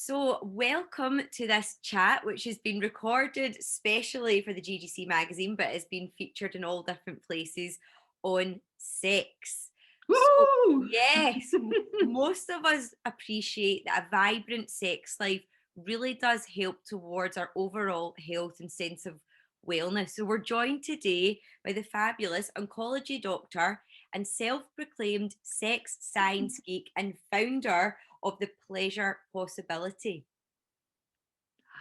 So, welcome to this chat, which has been recorded specially for the GGC magazine, but has been featured in all different places on sex. So, Woo! yes, most of us appreciate that a vibrant sex life really does help towards our overall health and sense of wellness. So, we're joined today by the fabulous oncology doctor and self proclaimed sex science geek and founder of the pleasure possibility.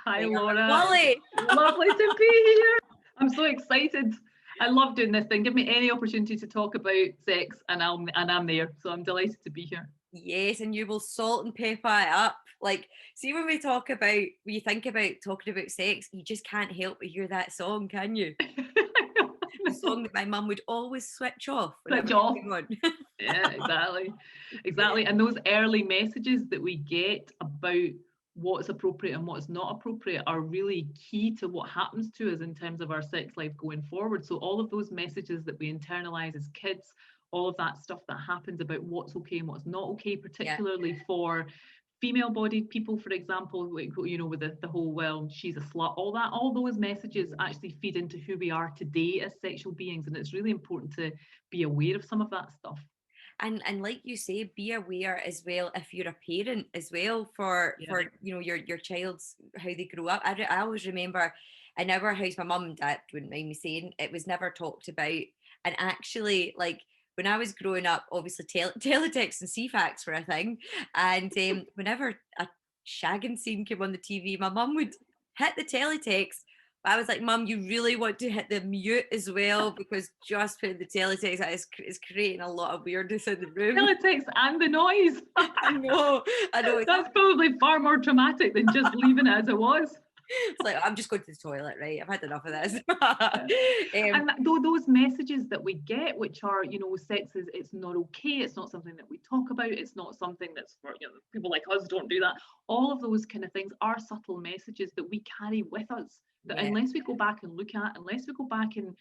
Hi, Claire Laura. It's Macaulay. lovely to be here. I'm so excited. I love doing this thing. Give me any opportunity to talk about sex, and I'm there. So I'm delighted to be here. Yes, and you will salt and pepper it up. Like, see, when when you think about talking about sex, you just can't help but hear that song, can you? The song that my mum would always switch off whenever Switch it off. came on. Yeah, exactly. And those early messages that we get about what's appropriate and what's not appropriate are really key to what happens to us in terms of our sex life going forward. So all of those messages that we internalize as kids, all of that stuff that happens about what's okay and what's not okay, Yeah. particularly for female bodied people, for example, with the whole, well, she's a slut, all those messages actually feed into who we are today as sexual beings, and it's really important to be aware of some of that stuff. And like you say, be aware as well if you're a parent as well for Yeah. your child's how they grow up. I always remember in our house, my mum and dad wouldn't mind me saying, it was never talked about. And actually, like, when I was growing up, obviously teletext and CFAX were a thing, and whenever a shagging scene came on the TV, my mum would hit the teletext. But I was like, Mum, you really want to hit the mute as well, because just putting the teletext out is creating a lot of weirdness in the room. Teletext and the noise. I know, I know. That's probably far more traumatic than just leaving it as it was. It's like, I'm just going to the toilet, right? I've had enough of this. And though those messages that we get, which are, sex is, it's not okay, it's not something that we talk about, it's not something that's for, people like us don't do that. All of those kind of things are subtle messages that we carry with us, that Yeah. unless we go back and look at, unless we go back and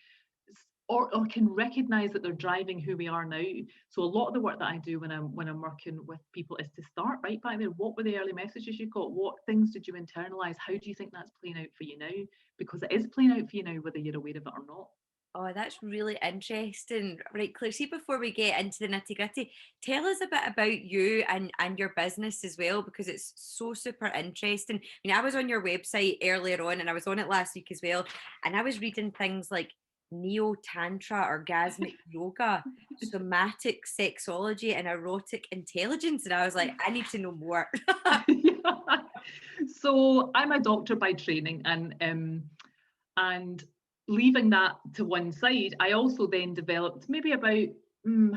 or can recognize that they're driving who we are now. So a lot of the work that I do when I'm working with people is to start right back there. What were the early messages you got? What things did you internalize? How do you think that's playing out for you now? Because it is playing out for you now, whether you're aware of it or not. Oh, that's really interesting. Right, Claire, see, before we get into the nitty gritty, tell us a bit about you and your business as well, because it's so super interesting. I mean, I was on your website earlier on and I was on it last week as well. And I was reading things like neo tantra, orgasmic yoga, somatic sexology, and erotic intelligence. And I was like, I need to know more. Yeah. So I'm a doctor by training, and leaving that to one side, I also then developed maybe about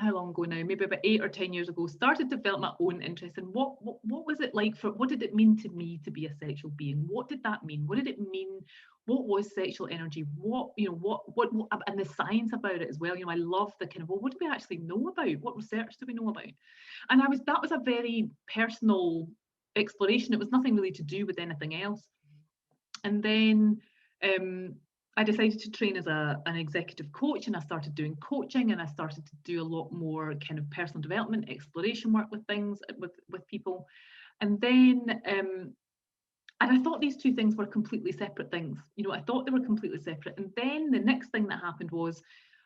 how long ago now? Maybe about 8 or 10 years ago. Started to develop my own interest in what was it like for what did it mean to me to be a sexual being? What did that mean? What did it mean? What was sexual energy? What and the science about it as well. I love the kind of, well, what do we actually know about? What research do we know about? And that was a very personal exploration. It was nothing really to do with anything else. And then I decided to train as an executive coach, and I started doing coaching, and I started to do a lot more kind of personal development, exploration work with things with people. And then and I thought these two things were completely separate things. I thought they were completely separate. And then the next thing that happened was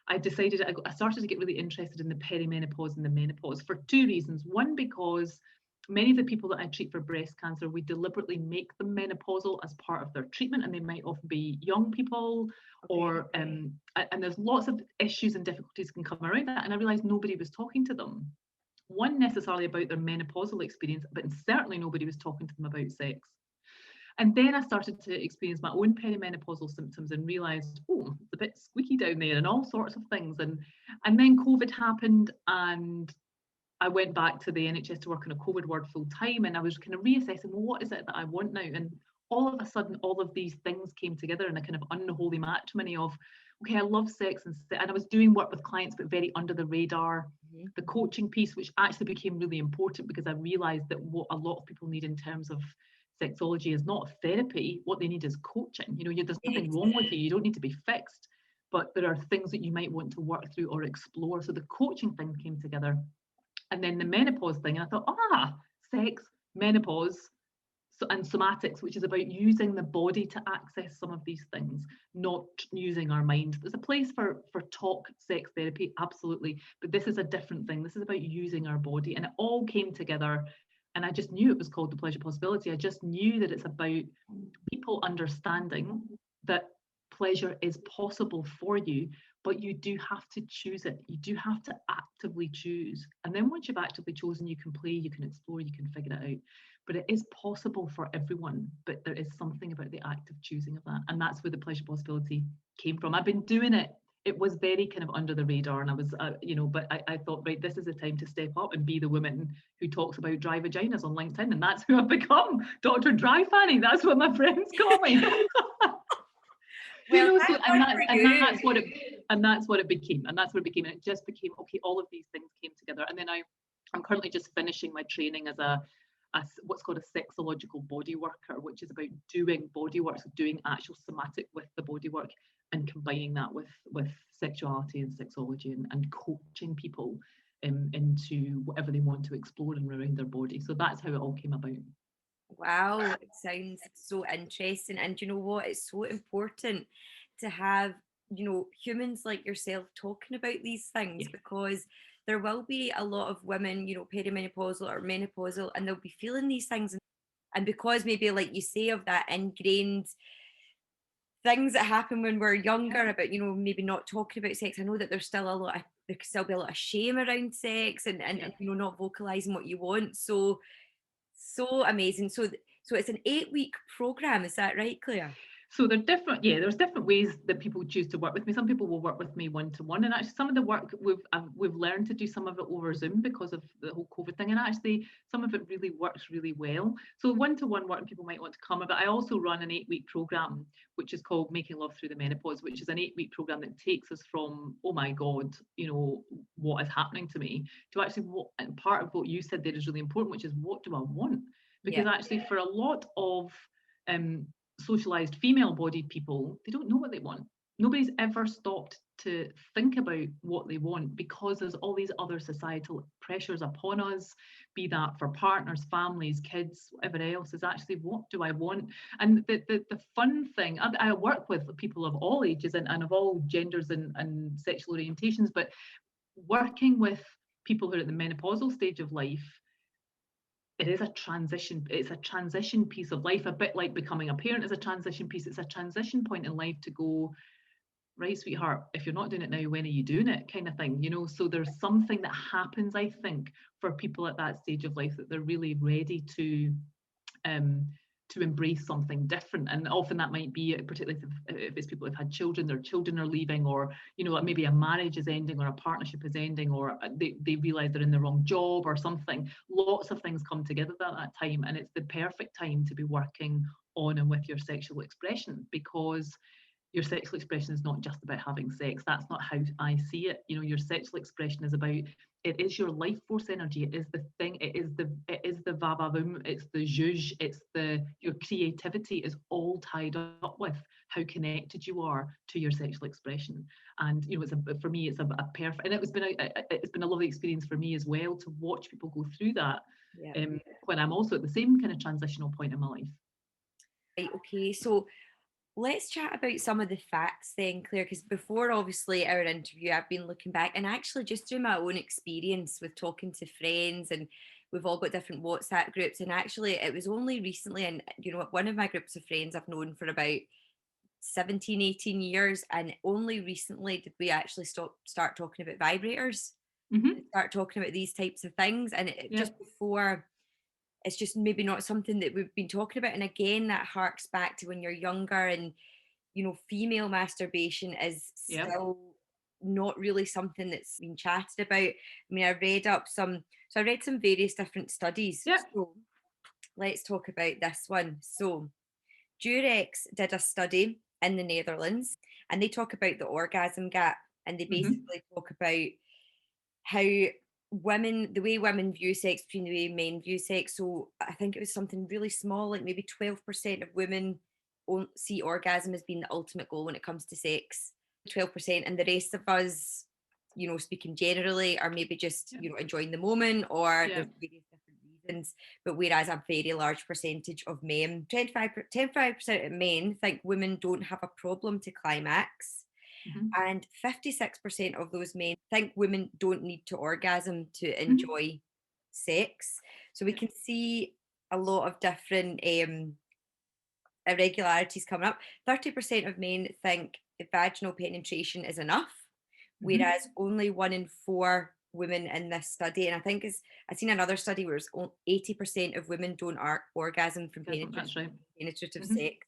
I decided I started to get really interested in the perimenopause and the menopause for two reasons. One, because many of the people that I treat for breast cancer, we deliberately make them menopausal as part of their treatment, and they might often be young people, or and there's lots of issues and difficulties can come around that. And I realized nobody was talking to them, one necessarily about their menopausal experience, but certainly nobody was talking to them about sex. And then I started to experience my own perimenopausal symptoms and realized, oh, it's a bit squeaky down there and all sorts of things. And then COVID happened, and I went back to the NHS to work on a COVID ward full time, and I was kind of reassessing, well, what is it that I want now? And all of a sudden, all of these things came together in a kind of unholy matrimony of, okay, I love sex, and I was doing work with clients, but very under the radar. Mm-hmm. The coaching piece, which actually became really important because I realized that what a lot of people need in terms of sexology is not therapy. What they need is coaching. There's nothing wrong with you. You don't need to be fixed, but there are things that you might want to work through or explore. So the coaching thing came together. And then the menopause thing, and I thought, sex, menopause, and somatics, which is about using the body to access some of these things, not using our mind. There's a place for talk sex therapy, absolutely, but this is a different thing. This is about using our body, and it all came together. And I just knew it was called the Pleasure Possibility. I just knew that it's about people understanding that pleasure is possible for you, but you do have to choose it. You do have to actively choose. And then once you've actively chosen, you can play, you can explore, you can figure it out. But it is possible for everyone, but there is something about the act of choosing of that. And that's where the Pleasure Possibility came from. I've been doing it. It was very kind of under the radar, and I was, but I thought, right, this is the time to step up and be the woman who talks about dry vaginas on LinkedIn, and that's who I've become, Dr. Dry Fanny. That's what my friends call me. Well, so, that's what it became, and it just became, okay, all of these things came together. And then I'm currently just finishing my training as a what's called a sexological body worker, which is about doing body work, so doing actual somatic with the body work and combining that with sexuality and sexology and coaching people into whatever they want to explore and around their body. So that's how it all came about. Wow, it sounds so interesting. And you know what? It's so important to have, humans like yourself talking about these things, because there will be a lot of women, perimenopausal or menopausal, and they'll be feeling these things. And because maybe, like you say, of that ingrained things that happen when we're younger about, maybe not talking about sex. I know that there could still be a lot of shame around sex and not vocalizing what you want. So amazing. So it's an 8-week program. Is that right, Claire? So there's different ways that people choose to work with me. Some people will work with me one-to-one, and actually some of the work we've learned to do some of it over Zoom because of the whole COVID thing, and actually some of it really works really well. So one-to-one work, people might want to come, but I also run an 8-week program which is called Making Love Through the Menopause, which is an 8-week program that takes us from, oh my God, what is happening to me, to actually and part of what you said there is really important, which is what do I want? Because actually for a lot of socialized female-bodied people, they don't know what they want. Nobody's ever stopped to think about what they want because there's all these other societal pressures upon us, be that for partners, families, kids, whatever else, is actually what do I want? And the fun thing, I work with people of all ages and of all genders and sexual orientations, but working with people who are at the menopausal stage of life, it is a transition. It's a transition piece of life, a bit like becoming a parent is a transition piece. It's a transition point in life to go, right, sweetheart, if you're not doing it now, when are you doing it, kind of thing, So there's something that happens, I think, for people at that stage of life, that they're really ready to embrace something different. And often that might be, particularly if it's people who've had children, their children are leaving, or maybe a marriage is ending, or a partnership is ending, or they realize they're in the wrong job or something. Lots of things come together at that time, and it's the perfect time to be working on and with your sexual expression, because your sexual expression is not just about having sex. That's not how I see it. Your sexual expression is about, it is your life force energy. It is the thing. It is the va-va-voom. It's the zhuzh. It's your creativity is all tied up with how connected you are to your sexual expression. And for me, it's a perfect. And it's been a lovely experience for me as well to watch people go through that. When I'm also at the same kind of transitional point in my life. Right. Okay. So let's chat about some of the facts then, Claire, because before obviously our interview, I've been looking back and actually just through my own experience with talking to friends, and we've all got different WhatsApp groups. And actually it was only recently, and one of my groups of friends I've known for about 17, 18 years. And only recently did we actually start talking about vibrators, start talking about these types of things. And just before, it's just maybe not something that we've been talking about. And again, that harks back to when you're younger and, female masturbation is still not really something that's been chatted about. I mean, I read some various different studies. So let's talk about this one. So Durex did a study in the Netherlands, and they talk about the orgasm gap, and they basically talk about how the way women view sex between the way men view sex. So I think it was something really small, like maybe 12% of women see orgasm as being the ultimate goal when it comes to sex, 12%, and the rest of us, speaking generally, are maybe just enjoying the moment, or there's various different but whereas a very large percentage of men, 25% of men think women don't have a problem to climax, and 56% of those men think women don't need to orgasm to enjoy sex. So we can see a lot of different irregularities coming up. 30% of men think vaginal penetration is enough, whereas only 1 in 4 women in this study, and I think I've seen another study where it's 80% of women don't orgasm from penetrative sex.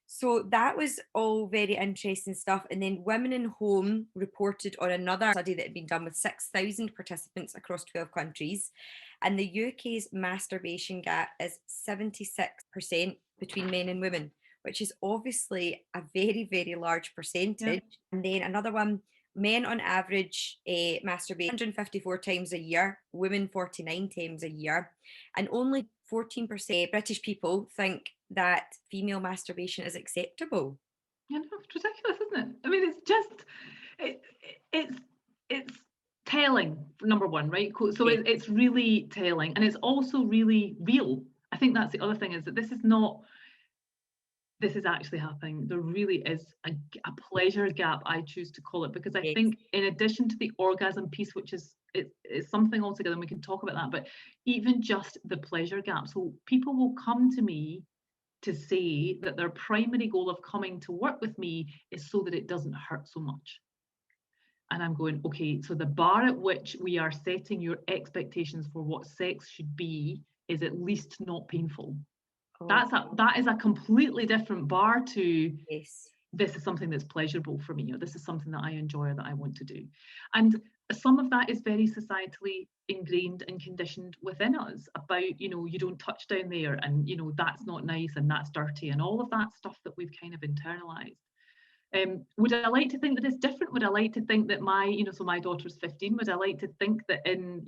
So that was all very interesting stuff. And then Women in Home reported on another study that had been done with 6,000 participants across 12 countries. And the UK's masturbation gap is 76% between men and women, which is obviously a very, very large percentage. And then another one, men on average masturbate 154 times a year, women 49 times a year, and only 14% British people think that female masturbation is acceptable. Yeah, no, it's ridiculous, isn't it? I mean, it's just it's telling, number one, right? So it's really telling, and it's also really real. I think that's the other thing, is that this is actually happening. There really is a pleasure gap, I choose to call it, because I think in addition to the orgasm piece, which is it's something altogether, and we can talk about that, but even just the pleasure gap. So people will come to me to say that their primary goal of coming to work with me is so that it doesn't hurt so much. And I'm going, okay, so the bar at which we are setting your expectations for what sex should be is at least not painful. That is a completely different bar to this is something that's pleasurable for me, or this is something that I enjoy or that I want to do. And some of that is very societally ingrained and conditioned within us about, you don't touch down there, and that's not nice and that's dirty, and all of that stuff that we've kind of internalized. Would I like to think that it's different? Would I like to think that so my daughter's 15, would I like to think that in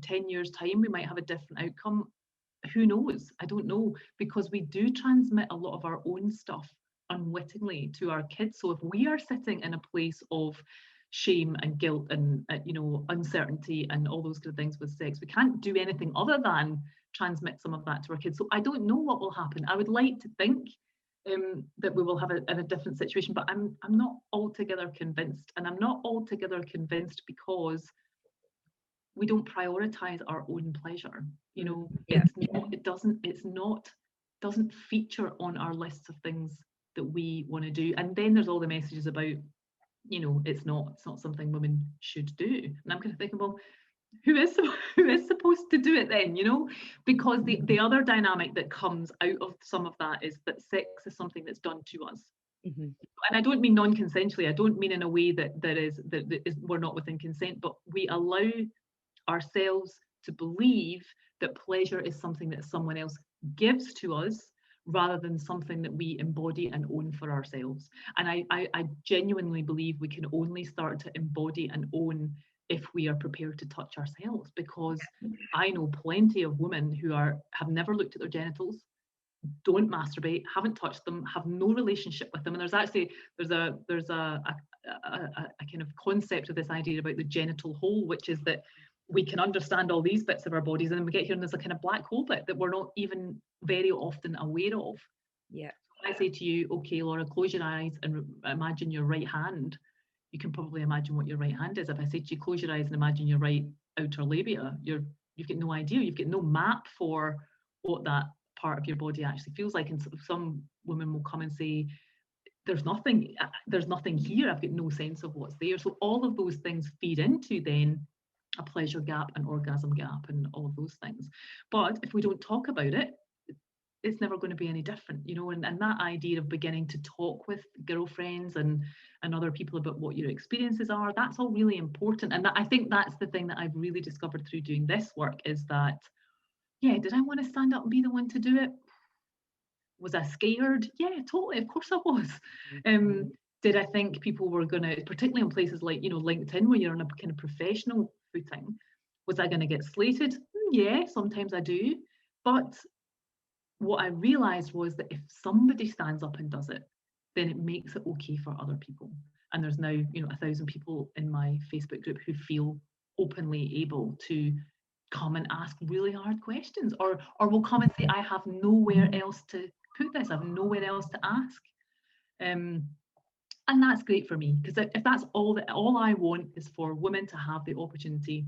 10 years time we might have a different outcome? Who knows? I don't know, because we do transmit a lot of our own stuff unwittingly to our kids. So if we are sitting in a place of shame and guilt and uncertainty and all those kind of things with sex, we can't do anything other than transmit some of that to our kids. So I don't know what will happen. I would like to think that we will have a different situation, but I'm not altogether convinced. And I'm not altogether convinced because we don't prioritize our own pleasure. It doesn't feature on our lists of things that we want to do. And then there's all the messages about, it's not something women should do. And I'm kind of thinking, well, who is supposed to do it then? Because the other dynamic that comes out of some of that is that sex is something that's done to us. And I don't mean non-consensually. I don't mean in a way that we're not within consent, but we allow ourselves to believe that pleasure is something that someone else gives to us rather than something that we embody and own for ourselves. And I genuinely believe we can only start to embody and own if we are prepared to touch ourselves, because I know plenty of women who have never looked at their genitals, don't masturbate, haven't touched them, have no relationship with them. And there's a kind of concept of this idea about the genital hole, which is that we can understand all these bits of our bodies, and then we get here and there's a kind of black hole bit that we're not even very often aware of. I say to you, okay, Laura, close your eyes and imagine your right hand. You can probably imagine what your right hand is. If I say to you, close your eyes and imagine your right outer labia, you've got no idea. You've got no map for what that part of your body actually feels like. And some women will come and say, there's nothing here. I've got no sense of what's there. So all of those things feed into then a pleasure gap, an orgasm gap, and all of those things. But if we don't talk about it, it's never going to be any different, and that idea of beginning to talk with girlfriends and other people about what your experiences are, that's all really important. And I think that's the thing that I've really discovered through doing this work, is that, did I want to stand up and be the one to do it? Was I scared? Yeah, totally, of course I was. Did I think people were going to, particularly in places like, LinkedIn, where you're on a kind of professional footing, was I going to get slated? Yeah, sometimes I do. But what I realized was that if somebody stands up and does it, then it makes it okay for other people. And there's now, 1,000 people in my Facebook group who feel openly able to come and ask really hard questions, or will come and say, I have nowhere else to put this, I have nowhere else to ask. And that's great for me, because if that's all I want is for women to have the opportunity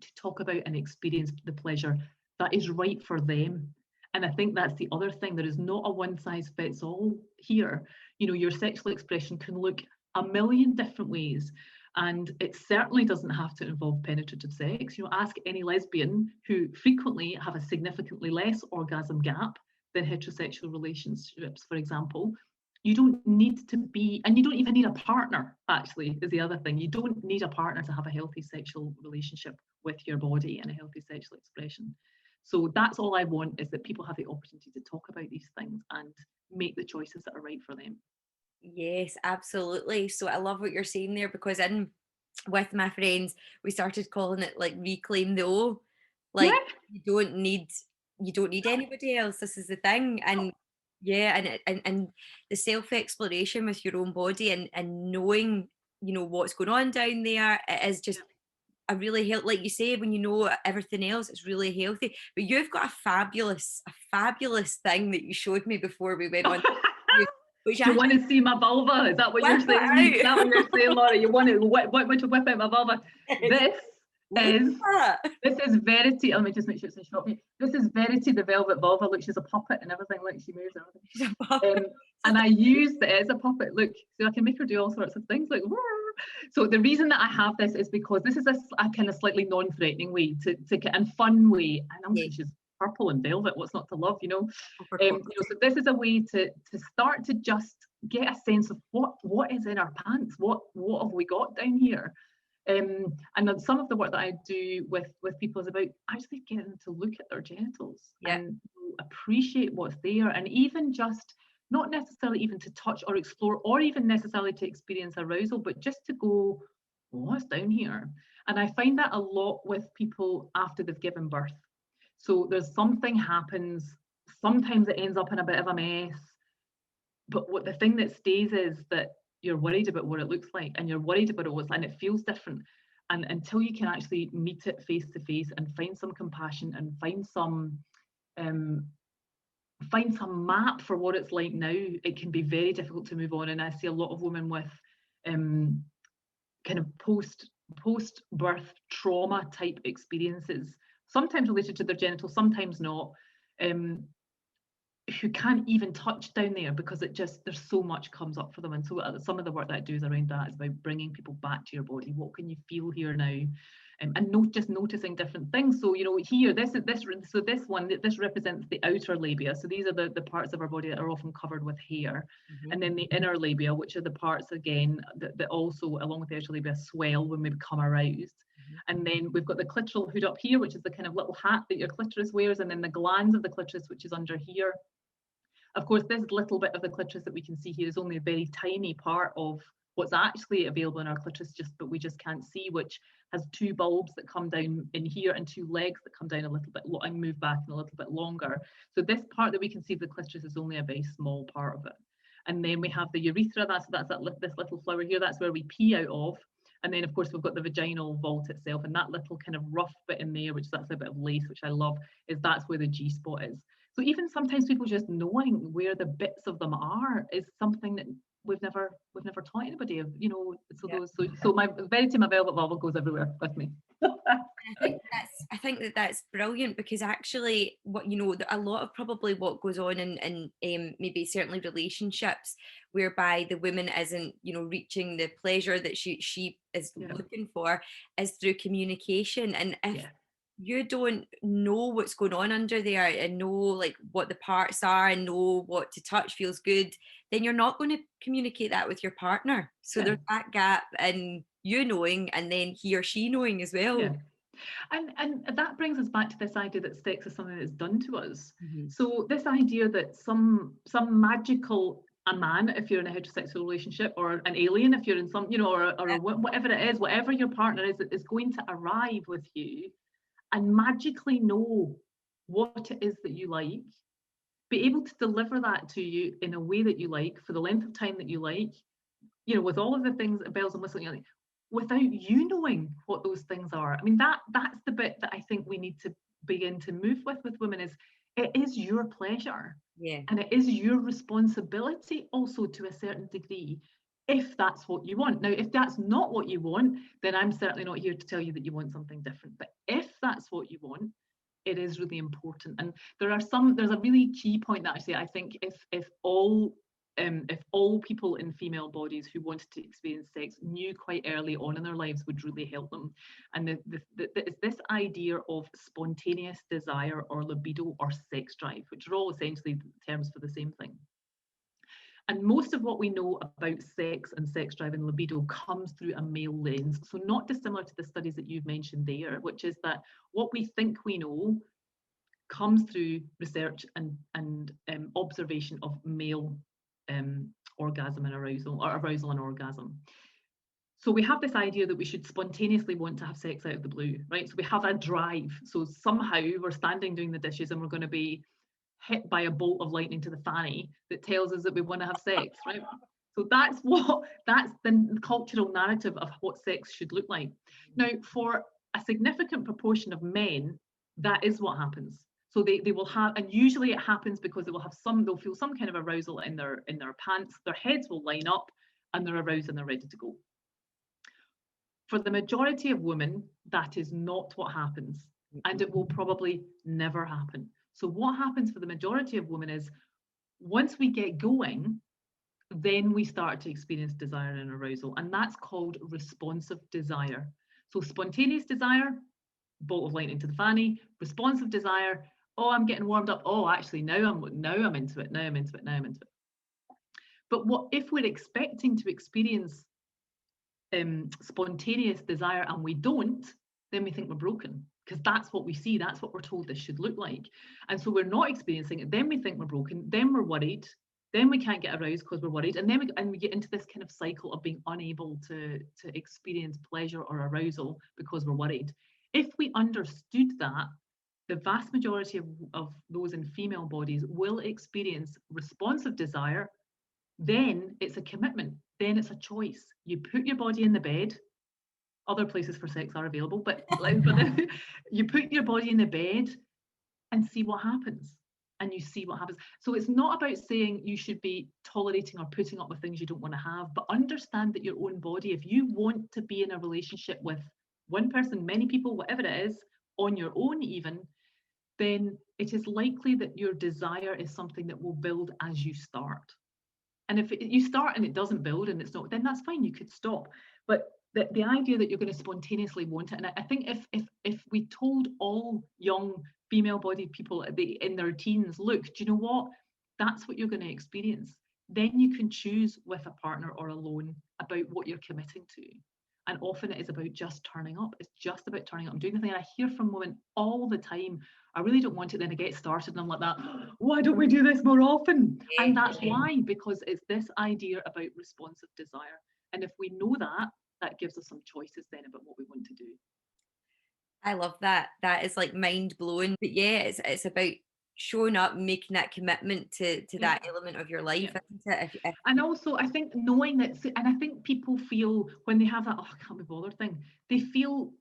to talk about and experience the pleasure that is right for them. And I think that's the other thing. There is not a one size fits all here. You know, your sexual expression can look a million different ways. And it certainly doesn't have to involve penetrative sex. You know, ask any lesbian, who frequently have a significantly less orgasm gap than heterosexual relationships, for example. You don't need to be, and you don't even need a partner, actually, is the other thing. You don't need a partner to have a healthy sexual relationship with your body and a healthy sexual expression. So that's all I want, is that people have the opportunity to talk about these things and make the choices that are right for them. Yes, absolutely. So I love what you're saying there, because with my friends, we started calling it like reclaim the O. Like, Yeah. you don't need anybody else. This is the thing. And yeah, and the self-exploration with your own body, and knowing, you know, what's going on down there, it is just a really like you say, when you know everything else, it's really healthy. But you've got a fabulous thing that you showed me before we went on, which You want to see my vulva? Is that what you're saying? Is that what you're saying, Laura? You want to whip out my vulva? This is Verity. Let me just make sure it's in shot. This is Verity, the velvet vulva. Look, she's a puppet and everything. Like, she moves and everything. And I use it as a puppet. Look, so I can make her do all sorts of things. Like, so the reason that I have this is because this is a kind of slightly non-threatening way to and fun way. And also, she's purple and velvet. What's not to love, you know? So this is a way to start to just get a sense of what is in our pants. What have we got down here? And then some of the work that I do with people is about actually getting them to look at their genitals and appreciate what's there, and even just not necessarily even to touch or explore or even necessarily to experience arousal, but just to go, what's down here? And I find that a lot with people after they've given birth. So there's something happens, sometimes it ends up in a bit of a mess, but what the thing that stays is that you're worried about what it looks like, and you're worried about it, and it feels different. And until you can actually meet it face to face and find some compassion and find some map for what it's like now, it can be very difficult to move on. And I see a lot of women with kind of post-birth trauma type experiences, sometimes related to their genitals, sometimes not, who can't even touch down there because there's so much comes up for them. And so some of the work that I do is around that. It's about bringing people back to your body. What can you feel here now? And just noticing different things. So, you know, here, this represents the outer labia. So these are the parts of our body that are often covered with hair. And then the inner labia, which are the parts, again, that also, along with the outer labia, swell when we become aroused. And then we've got the clitoral hood up here, which is the kind of little hat that your clitoris wears, and then the glands of the clitoris, which is under here. Of course, this little bit of the clitoris that we can see here is only a very tiny part of what's actually available in our clitoris, but we just can't see, which has two bulbs that come down in here and two legs that come down a little bit and move back in a little bit longer. So this part that we can see of the clitoris is only a very small part of it. And then we have the urethra, this little flower here, that's where we pee out of. And then, of course, we've got the vaginal vault itself, and that little kind of rough bit in there, which is actually a bit of lace, which I love, that's where the G-spot is. So even sometimes people just knowing where the bits of them are is something that we've never taught anybody of, you know. So my Verity, my velvet vulva, goes everywhere with me. I think that's brilliant, because actually, what, you know, a lot of probably what goes on in maybe certainly relationships whereby the woman isn't, you know, reaching the pleasure that she is looking for, is through communication. And if you don't know what's going on under there and know like what the parts are and know what to touch feels good, then you're not going to communicate that with your partner. So there's that gap in you knowing and then he or she knowing as well. Yeah. And that brings us back to this idea that sex is something that's done to us. So this idea that some magical, a man if you're in a heterosexual relationship, or an alien if you're in some, you know, or whatever it is, whatever your partner is going to arrive with you and magically know what it is that you like, be able to deliver that to you in a way that you like, for the length of time that you like, you know, with all of the things, bells and whistles, you know, without you knowing what those things are. I mean, that's the bit that I think we need to begin to move with women, is it is your pleasure. Yeah. And it is your responsibility also, to a certain degree, if that's what you want. Now, if that's not what you want, then I'm certainly not here to tell you that you want something different. But if that's what you want, it is really important. And there's a really key point that I think if all people in female bodies who wanted to experience sex knew quite early on in their lives, would really help them. And it's this idea of spontaneous desire or libido or sex drive, which are all essentially terms for the same thing. And most of what we know about sex and sex drive and libido comes through a male lens. So not dissimilar to the studies that you've mentioned there, which is that what we think we know comes through research and observation of male orgasm and arousal, or arousal and orgasm. So we have this idea that we should spontaneously want to have sex out of the blue, right? So we have a drive. So somehow we're standing doing the dishes and we're going to be hit by a bolt of lightning to the fanny that tells us that we want to have sex, right? So that's the cultural narrative of what sex should look like. Now, for a significant proportion of men, that is what happens. So they will have, and usually it happens because they'll feel some kind of arousal in their pants, their heads will line up, and they're aroused and they're ready to go. For the majority of women, that is not what happens, and it will probably never happen. So what happens for the majority of women is, once we get going, then we start to experience desire and arousal, and that's called responsive desire. So spontaneous desire, bolt of lightning to the fanny. Responsive desire, oh, I'm getting warmed up. Oh, actually, now I'm into it. Now I'm into it. But what if we're expecting to experience spontaneous desire and we don't? Then we think we're broken, because that's what we see. That's what we're told this should look like. And so we're not experiencing it. Then we think we're broken. Then we're worried. Then we can't get aroused because we're worried. And then we get into this kind of cycle of being unable to experience pleasure or arousal because we're worried. If we understood that, the vast majority of those in female bodies will experience responsive desire. Then it's a commitment. Then it's a choice. You put your body in the bed. Other places for sex are available, but you put your body in the bed and see what happens. And you see what happens. So it's not about saying you should be tolerating or putting up with things you don't want to have, but understand that your own body, if you want to be in a relationship with one person, many people, whatever it is, on your own even, then it is likely that your desire is something that will build as you start. And if you start and it doesn't build and it's not, then that's fine, you could stop. But the idea that you're going to spontaneously want it, and I think if we told all young female-bodied people in their teens, look, do you know what? That's what you're going to experience. Then you can choose with a partner or alone about what you're committing to. And often it is about just turning up. It's just about turning up and doing the thing. And I hear from women all the time, I really don't want it, then I get started and I'm like that, why don't we do this more often? And that's why, because it's this idea about responsive desire. And if we know that, that gives us some choices then about what we want to do. I love that. That is like mind blowing. But yeah, it's about showing up, making that commitment to that element of your life, isn't it? And also, I think knowing that, and I think people feel when they have that, oh, I can't be bothered thing, they feel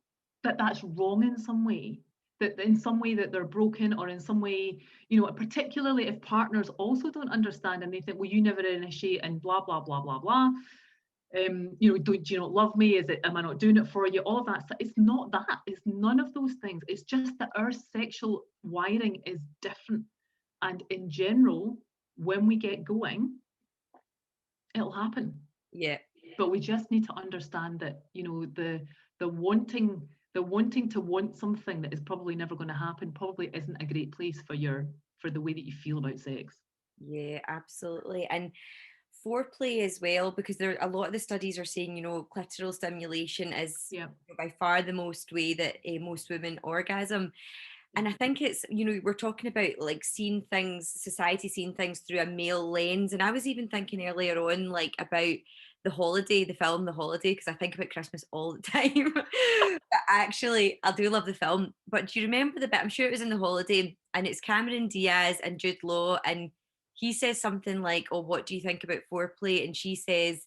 that that's wrong in some way, that in some way that they're broken, or in some way, you know, particularly if partners also don't understand and they think, well, you never initiate and blah, blah, blah, blah, blah. You know, do you not love me? Am I not doing it for you? All of that stuff. It's not that. It's none of those things. It's just that our sexual wiring is different. And in general, when we get going, it'll happen. Yeah. But we just need to understand that, you know, the wanting to want something that is probably never going to happen probably isn't a great place for the way that you feel about sex. Yeah, absolutely. And foreplay as well, because there a lot of the studies are saying, you know, clitoral stimulation is by far the most way that most women orgasm. And I think it's, you know, we're talking about like seeing things, society seeing things through a male lens. And I was even thinking earlier on, like about The Holiday, the film The Holiday, because I think about Christmas all the time. But actually, I do love the film. But do you remember the bit? I'm sure it was in The Holiday, and it's Cameron Diaz and Jude Law, and he says something like, oh, what do you think about foreplay? And she says,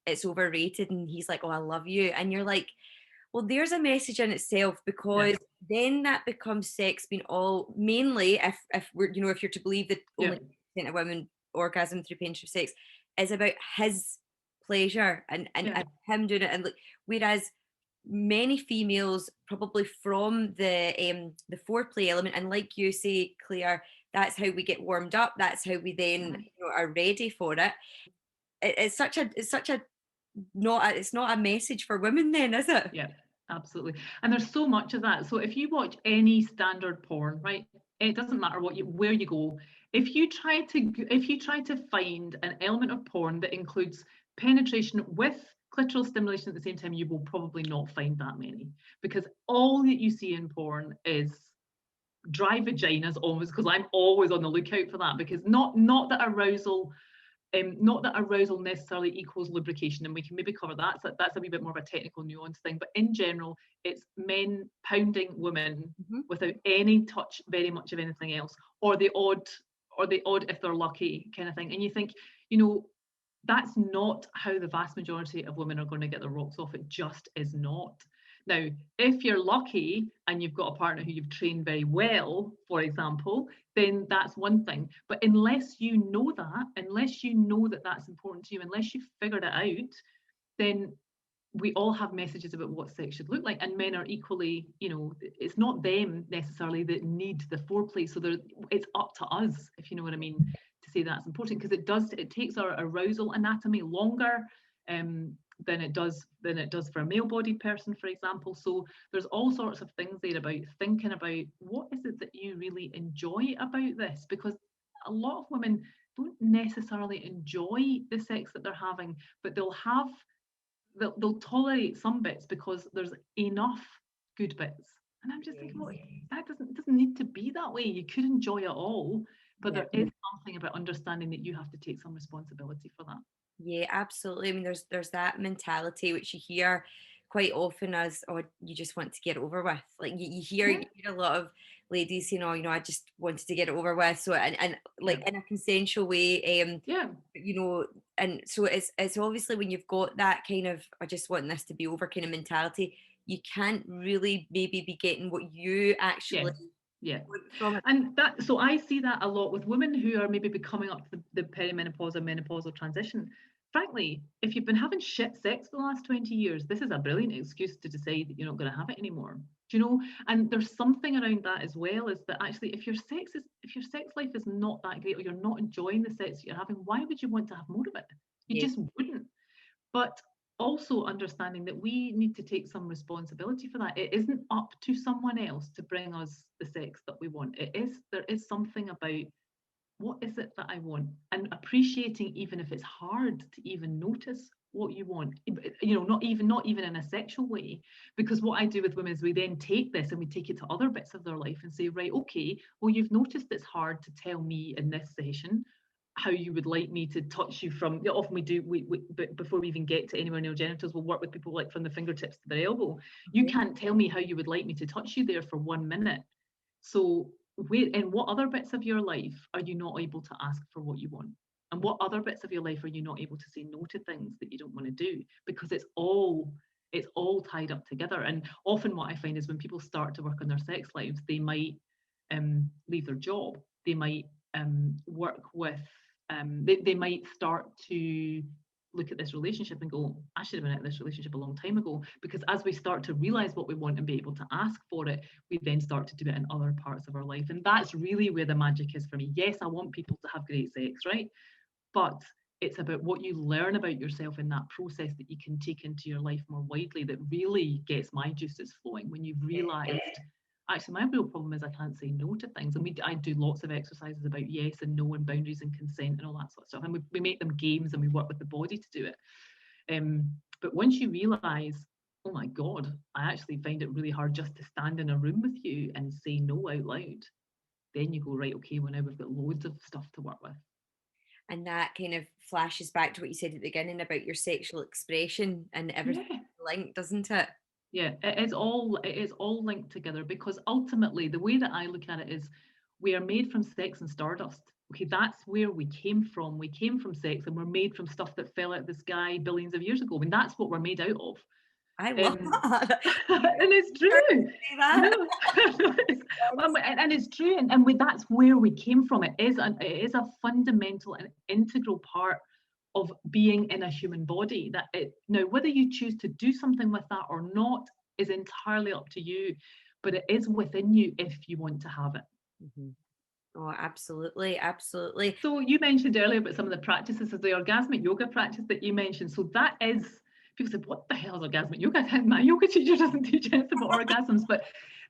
it's overrated, and he's like, oh, I love you, and you're like, well, there's a message in itself, Yeah, because then that becomes sex being all, mainly if we're, if you're to believe that yeah, only 10% of women orgasm through penetrative sex, is about his pleasure, and yeah, him doing it, and like, whereas many females, probably from the foreplay element, and like you say, Claire, that's how we get warmed up, that's how we then mhm, are ready for it. It's such a not a, it's not a message for women then, is it? yeah, absolutely. And there's so much of that. So if you watch any standard porn, right, it doesn't matter where you go. If you try to find an element of porn that includes penetration with clitoral stimulation at the same time, you will probably not find that many, because all that you see in porn is dry vaginas almost, because I'm always on the lookout for that, because not that arousal necessarily equals lubrication, and we can maybe cover that. So that's a wee bit more of a technical nuance thing. But in general, it's men pounding women Mhm. without any touch, very much of anything else, or the odd if they're lucky kind of thing. And you think, you know, that's not how the vast majority of women are going to get their rocks off. It just is not. Now, if you're lucky and you've got a partner who you've trained very well, for example, then that's one thing. But unless you know that that's important to you, unless you've figured it out, then we all have messages about what sex should look like, and men are equally, it's not them necessarily that need the foreplay. So it's up to us, if you know what I mean, to say that's important, because it takes our arousal anatomy longer than it does for a male-bodied person, for example. So there's all sorts of things there about thinking about what is it that you really enjoy about this, because a lot of women don't necessarily enjoy the sex that they're having, but they'll tolerate some bits because there's enough good bits. And I'm just thinking, well, that doesn't need to be that way. You could enjoy it all, but Yeah. there is something about understanding that you have to take some responsibility for that. Yeah, absolutely. I mean, there's that mentality which you hear quite often as, oh, you just want to get it over with. Like Yeah, you hear a lot of ladies, I just wanted to get it over with. So, and yeah, like in a consensual way, yeah, you know, and so it's obviously when you've got that kind of, I just want this to be over kind of mentality, you can't really maybe be getting what you actually yes, yeah. want from it. And so I see that a lot with women who are maybe becoming up to the perimenopause or menopausal transition. Frankly, if you've been having shit sex for the last 20 years, this is a brilliant excuse to decide that you're not going to have it anymore. Do you know? And there's something around that as well, is that actually if your sex life is not that great, or you're not enjoying the sex that you're having, why would you want to have more of it? You Yeah. just wouldn't. But also understanding that we need to take some responsibility for that. It isn't up to someone else to bring us the sex that we want. There is something about what is it that I want, and appreciating, even if it's hard to even notice what you want, not even in a sexual way. Because what I do with women is we then take this and we take it to other bits of their life and say, right, okay, well, you've noticed it's hard to tell me in this session how you would like me to touch you from. Often we do, but before we even get to anywhere near genitals, we'll work with people like from the fingertips to their elbow. You Mhm. can't tell me how you would like me to touch you there for 1 minute. So where, in what other bits of your life are you not able to ask for what you want? And what other bits of your life are you not able to say no to things that you don't want to do? Because it's all tied up together. And often what I find is when people start to work on their sex lives, they might leave their job. They might work with they might start to look at this relationship and go, I should have been out of this relationship a long time ago. Because as we start to realize what we want and be able to ask for it, we then start to do it in other parts of our life. And that's really where the magic is for me. Yes, I want people to have great sex, right? But it's about what you learn about yourself in that process that you can take into your life more widely, that really gets my juices flowing, when you've realized, actually, my real problem is I can't say no to things. And I do lots of exercises about yes and no and boundaries and consent and all that sort of stuff. And we make them games and we work with the body to do it. But once you realize, oh my God, I actually find it really hard just to stand in a room with you and say no out loud, then you go, right, okay, well, now we've got loads of stuff to work with. And that kind of flashes back to what you said at the beginning about your sexual expression and everything Yeah. linked, doesn't it? Yeah, it is all linked together, because ultimately the way that I look at it is we are made from sex and stardust. okay, that's where we came from. We came from sex, and we're made from stuff that fell out of the sky billions of years ago. I mean, that's what we're made out of. I love that. And it's true. And it's true, and that's where we came from. It is a fundamental and integral part of being in a human body. Now, whether you choose to do something with that or not is entirely up to you, but it is within you if you want to have it. Mm-hmm. Oh, absolutely, absolutely. So you mentioned earlier about some of the practices of the orgasmic yoga practice that you mentioned. So that is, people said, what the hell is orgasmic yoga? My yoga teacher doesn't teach anything about orgasms, but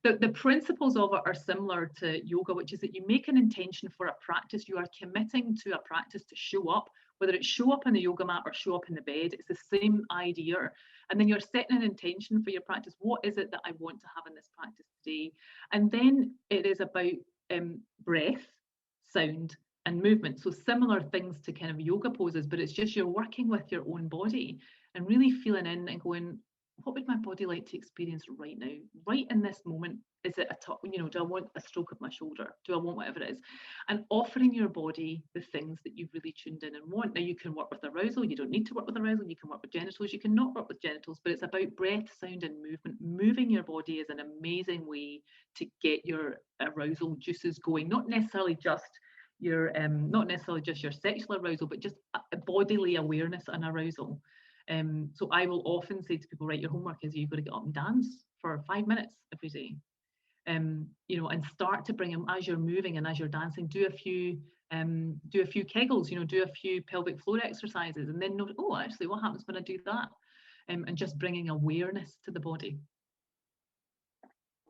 the principles of it are similar to yoga, which is that you make an intention for a practice. You are committing to a practice to show up, whether it's show up on the yoga mat or show up in the bed. It's the same idea. And then you're setting an intention for your practice. What is it that I want to have in this practice today? And then it is about breath, sound, and movement. So similar things to kind of yoga poses, but it's just you're working with your own body and really feeling in and going, what would my body like to experience right now, right in this moment? Is it do I want a stroke of my shoulder? Do I want whatever it is? And offering your body the things that you've really tuned in and want. Now, you can work with arousal. You don't need to work with arousal. You can work with genitals. You can not work with genitals, but it's about breath, sound, and movement. Moving your body is an amazing way to get your arousal juices going. Not necessarily just your sexual arousal, but just a bodily awareness and arousal. So I will often say to people, right, your homework is you've got to get up and dance for 5 minutes every day. And start to bring them as you're moving and as you're dancing. Do a few kegels, do a few pelvic floor exercises, and then note, oh, actually, what happens when I do that? And just bringing awareness to the body.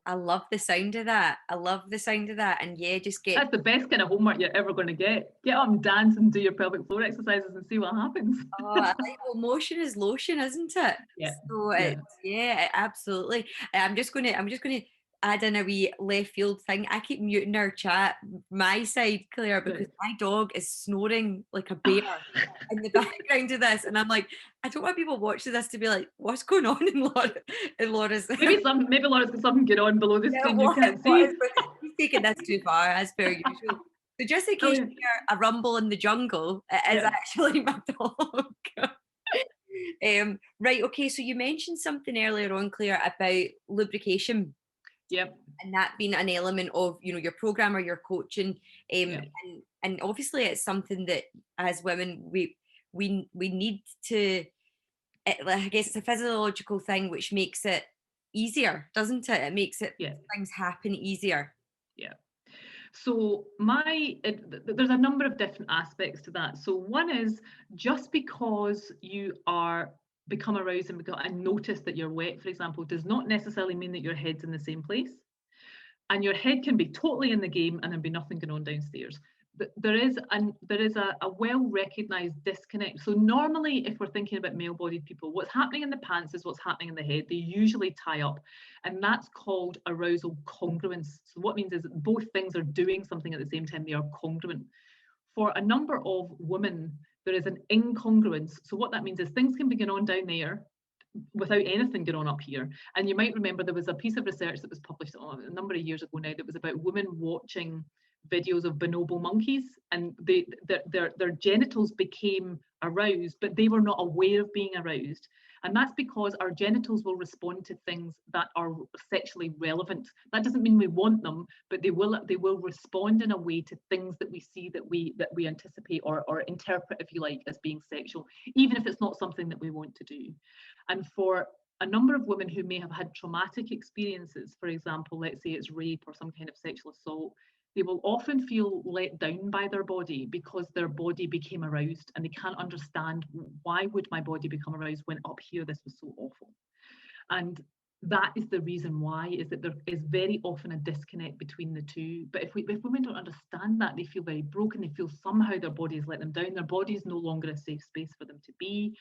I love the sound of that. And yeah, That's the best kind of homework you're ever going to get. Get up and dance and do your pelvic floor exercises and see what happens. Oh, I like, well, motion is lotion, isn't it? Yeah. So absolutely. I'm just gonna add in a wee left field thing. I keep muting our chat, my side, Claire, because my dog is snoring like a bear in the background of this, and I'm like, I don't want people watching this to be like, what's going on in Laura's? Maybe Laura's got something going on below the screen you can't see. He's taking this too far, as per usual. So just in case you hear a rumble in the jungle, it is actually my dog. Right, okay, so you mentioned something earlier on, Claire, about lubrication. Yep. And that being an element of, your program or your coaching. And obviously it's something that as women we need to, I guess it's a physiological thing which makes it easier, doesn't it? It makes it things happen easier. Yeah. So there's a number of different aspects to that. So one is, just because you are become aroused and notice that you're wet, for example, does not necessarily mean that your head's in the same place. And your head can be totally in the game and there be nothing going on downstairs. There is a well-recognized disconnect. So normally, if we're thinking about male-bodied people, what's happening in the pants is what's happening in the head. They usually tie up, and that's called arousal congruence. So what it means is that both things are doing something at the same time. They are congruent. For a number of women, there is an incongruence. So what that means is things can be going on down there without anything going on up here. And you might remember there was a piece of research that was published a number of years ago now that was about women watching videos of bonobo monkeys, and their genitals became aroused, but they were not aware of being aroused. And that's because our genitals will respond to things that are sexually relevant. That doesn't mean we want them, but they will respond in a way to things that we see, that we anticipate or interpret, if you like, as being sexual, even if it's not something that we want to do. And for a number of women who may have had traumatic experiences, for example, let's say it's rape or some kind of sexual assault, they will often feel let down by their body because their body became aroused, and they can't understand, why would my body become aroused when up here this was so awful? And that is the reason why, is that there is very often a disconnect between the two. But if women don't understand that, they feel very broken. They feel somehow their body has let them down. Their body is no longer a safe space for them to be.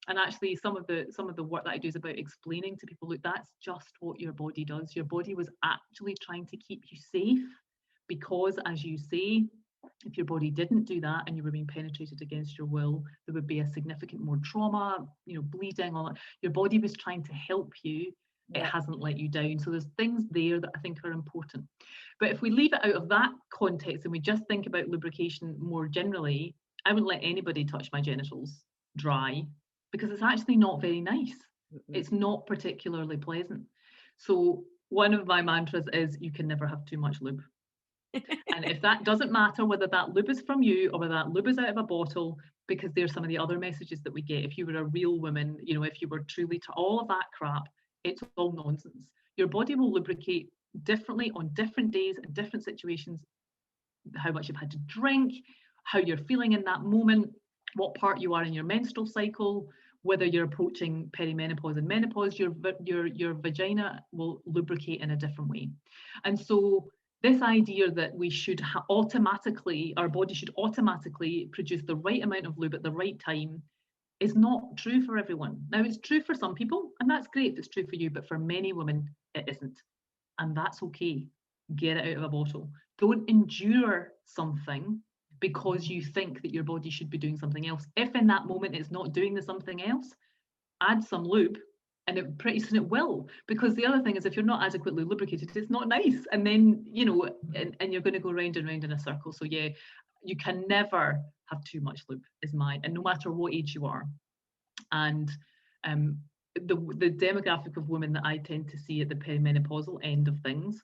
And actually, some of the work that I do is about explaining to people, look, that's just what your body does. Your body was actually trying to keep you safe, because, as you say, if your body didn't do that and you were being penetrated against your will, there would be a significant more trauma, bleeding. All that. Your body was trying to help you, It Yeah. hasn't let you down. So there's things there that I think are important. But if we leave it out of that context and we just think about lubrication more generally, I wouldn't let anybody touch my genitals dry, because it's actually not very nice. It's not particularly pleasant. So one of my mantras is, you can never have too much lube. And if that doesn't matter whether that lube is from you or whether that lube is out of a bottle, because there's some of the other messages that we get. If you were a real woman, you know, if you were truly to all of that crap, it's all nonsense. Your body will lubricate differently on different days and different situations, how much you've had to drink, how you're feeling in that moment, what part you are in your menstrual cycle, whether you're approaching perimenopause and menopause, your vagina will lubricate in a different way. And so this idea that we should automatically, our body should automatically produce the right amount of lube at the right time is not true for everyone. Now, it's true for some people, and that's great if it's true for you, but for many women, it isn't. And that's okay. Get it out of a bottle. Don't endure something because you think that your body should be doing something else. If in that moment it's not doing the something else, add some lube, and it pretty soon it will. Because the other thing is, if you're not adequately lubricated, it's not nice. And then, you know, and you're going to go round and round in a circle. So yeah, you can never have too much lube, is mine, and no matter what age you are. And the demographic of women that I tend to see at the perimenopausal end of things,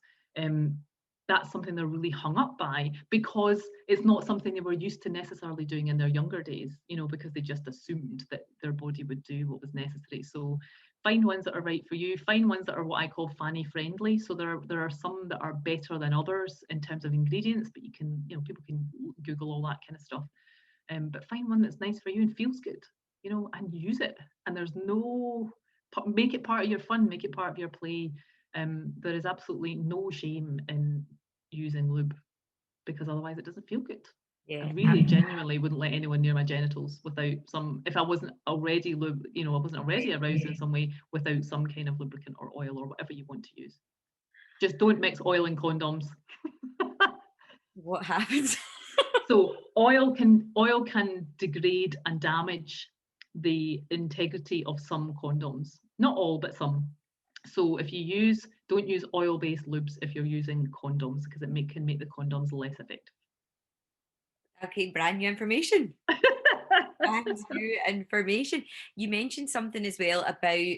that's something they're really hung up by, because it's not something they were used to necessarily doing in their younger days, you know, because they just assumed that their body would do what was necessary. So find ones that are right for you. Find ones that are what I call fanny friendly. So there are some that are better than others in terms of ingredients, but you can, you know, people can Google all that kind of stuff. But find one that's nice for you and feels good, you know, and use it. And there's no, make it part of your fun, make it part of your play. There is absolutely no shame in using lube, because otherwise it doesn't feel good. Yeah. I really genuinely wouldn't let anyone near my genitals without some, if I wasn't already lube, you know, I wasn't already aroused in some way, without some kind of lubricant or oil or whatever you want to use. Just don't mix oil and condoms. What happens? So oil can degrade and damage the integrity of some condoms. Not all, but some. So if you don't use oil-based lubes if you're using condoms, because it can make the condoms less effective. Okay, brand new information. Brand new information. You mentioned something as well about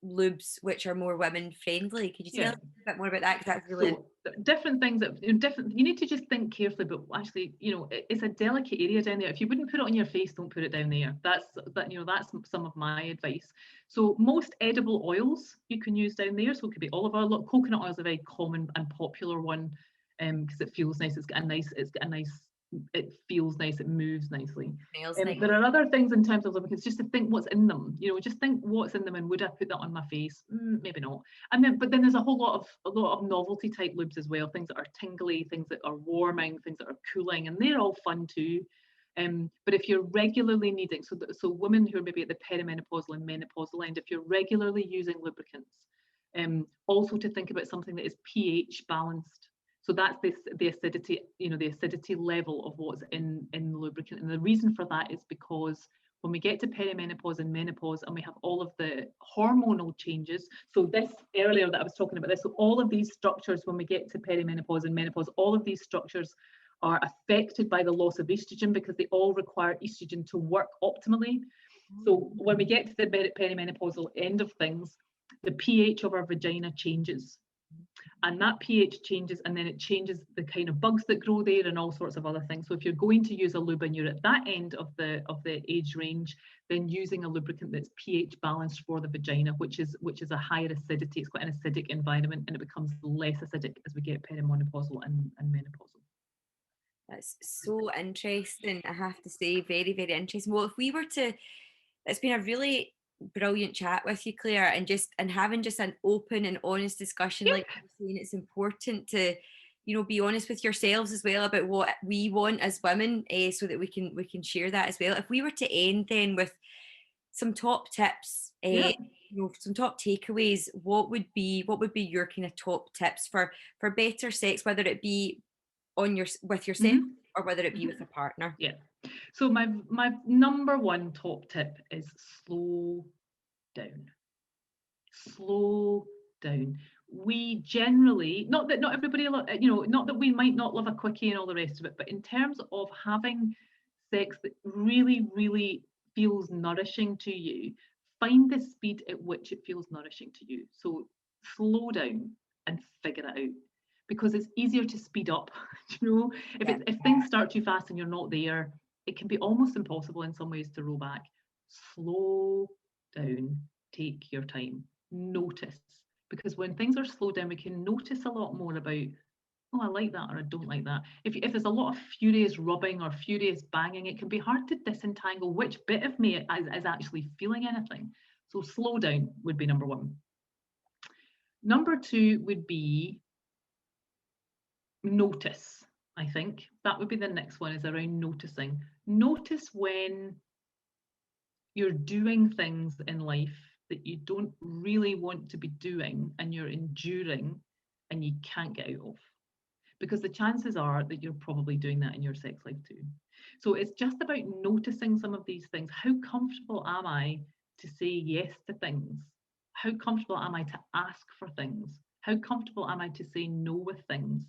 lubes which are more women friendly. Could you tell us a bit more about that? Because that's really so different things that different. You need to just think carefully, but actually, you know, it's a delicate area down there. If you wouldn't put it on your face, don't put it down there. That's some of my advice. So most edible oils you can use down there. So it could be olive oil. Look, coconut oil is a very common and popular one, because it feels nice. It's got a nice. It feels nice, it moves nicely. smells nice. There are other things in terms of lubricants, just to think what's in them, you know, just think what's in them, and would I put that on my face? Maybe not. But then there's a lot of novelty type lubes as well, things that are tingly, things that are warming, things that are cooling, and they're all fun too. But if you're regularly needing, so women who are maybe at the perimenopausal and menopausal end, if you're regularly using lubricants, also to think about something that is pH balanced. So that's the acidity, you know, the acidity level of what's in the lubricant. And the reason for that is because when we get to perimenopause and menopause and we have all of the hormonal changes, so this earlier that I was talking about this, so all of these structures, when we get to perimenopause and menopause, all of these structures are affected by the loss of estrogen, because they all require estrogen to work optimally. So when we get to the perimenopausal end of things, the pH of our vagina changes. And that pH changes, and then it changes the kind of bugs that grow there and all sorts of other things. So if you're going to use a lube and you're at that end of the age range, then using a lubricant that's pH balanced for the vagina, which is a higher acidity. It's quite an acidic environment, and it becomes less acidic as we get perimenopausal and menopausal. That's so interesting, I have to say. Very, very interesting. Well, if we were to, it's been a really brilliant chat with you, Claire, and having just an open and honest discussion. Like you're saying, it's important to, you know, be honest with yourselves as well about what we want as women, so that we can share that as well. If we were to end then with some top tips, you know, some top takeaways, what would be your kind of top tips for better sex, whether it be with yourself or whether it be with a partner? Yeah. So my number one top tip is slow down. slow down. We generally, not that not everybody, you know, not that we might not love a quickie and all the rest of it, but in terms of having sex that really, really feels nourishing to you, find the speed at which it feels nourishing to you. So slow down and figure it out, because it's easier to speed up. You know, if things start too fast and you're not there, it can be almost impossible in some ways to roll back. Slow down, take your time, notice, because when things are slowed down, we can notice a lot more about, oh, I like that or I don't like that. If there's a lot of furious rubbing or furious banging, it can be hard to disentangle which bit of me is actually feeling anything. So slow down would be number one. Number two would be notice. I think that would be the next one, is around noticing. Notice when you're doing things in life that you don't really want to be doing and you're enduring and you can't get out of. Because the chances are that you're probably doing that in your sex life too. So it's just about noticing some of these things. How comfortable am I to say yes to things? How comfortable am I to ask for things? How comfortable am I to say no with things?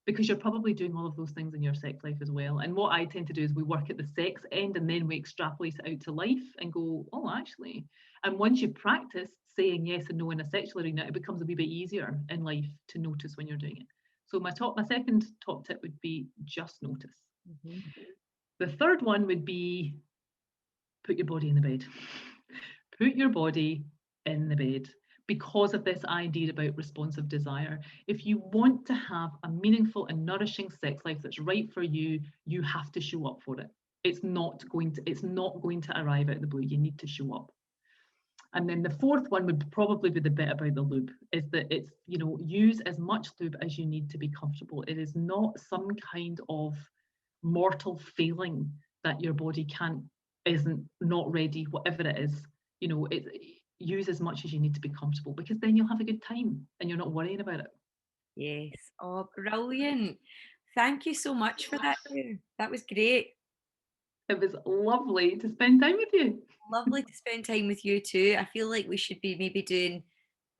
Because you're probably doing all of those things in your sex life as well. And what I tend to do is we work at the sex end and then we extrapolate it out to life and go, oh, actually. And once you practice saying yes and no in a sexual arena, it becomes a wee bit easier in life to notice when you're doing it. So my second top tip would be just notice. Mm-hmm. The third one would be put your body in the bed. Put your body in the bed. Because of this idea about responsive desire. If you want to have a meaningful and nourishing sex life that's right for you, you have to show up for it. It's not going to arrive out of the blue. You need to show up. And then the fourth one would probably be the bit about the lube, is that it's, you know, use as much lube as you need to be comfortable. It is not some kind of mortal failing that your body isn't not ready, whatever it is. You know, use as much as you need to be comfortable, because then you'll have a good time and you're not worrying about it. Yes. Oh, brilliant. Thank you so much for that. That was great. It was lovely to spend time with you. Lovely to spend time with you too. I feel like we should be maybe doing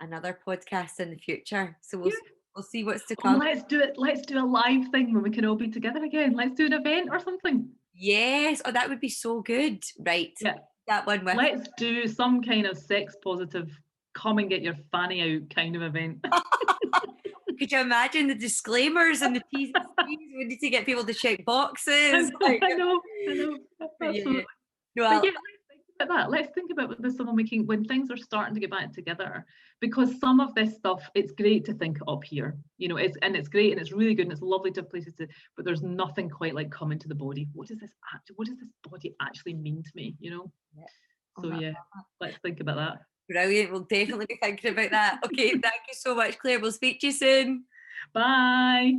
another podcast in the future. So we'll see what's to come. Oh, let's do it. Let's do a live thing when we can all be together again. Let's do an event or something. Yes. Oh, that would be so good. Right. Yeah. That one with. Let's do some kind of sex positive, come and get your fanny out kind of event. Could you imagine the disclaimers and the T's and C's? We need to get people to check boxes. I know. Absolutely. Yeah. Well, let's think about that. Let's think about when things are starting to get back together, because some of this stuff, it's great to think up here, you know, it's great and it's really good and it's lovely to have places to, but there's nothing quite like coming to the body. What does this body actually mean to me, you know? Yeah. So yeah, let's think about that. Brilliant. We'll definitely be thinking about that. Okay, thank you so much, Claire. We'll speak to you soon. Bye.